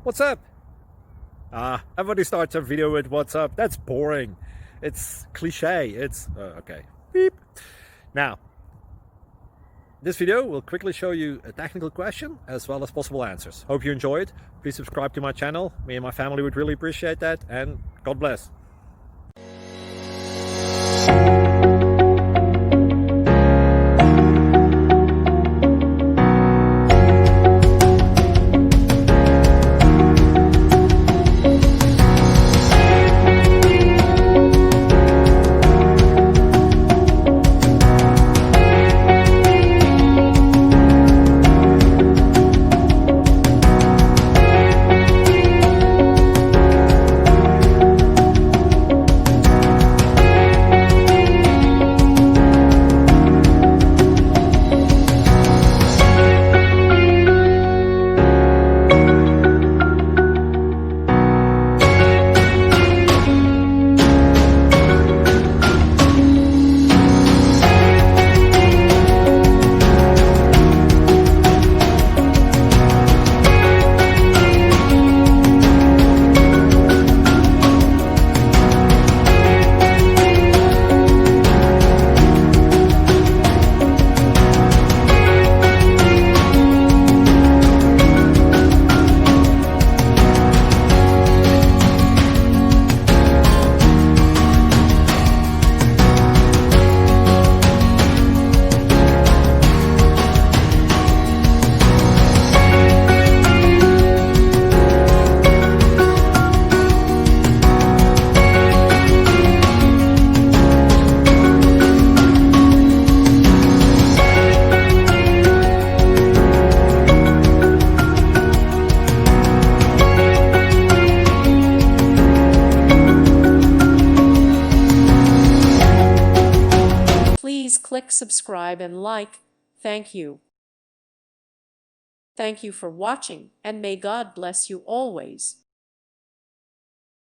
What's up? Everybody starts a video with what's up. That's boring. It's cliche. It's okay. Beep. Now, this video will quickly show you a technical question as well as possible answers. Hope you enjoy it. Please subscribe to my channel. Me and my family would really appreciate that, and God bless. Please click subscribe and like. Thank you. Thank you for watching, and may God bless you always.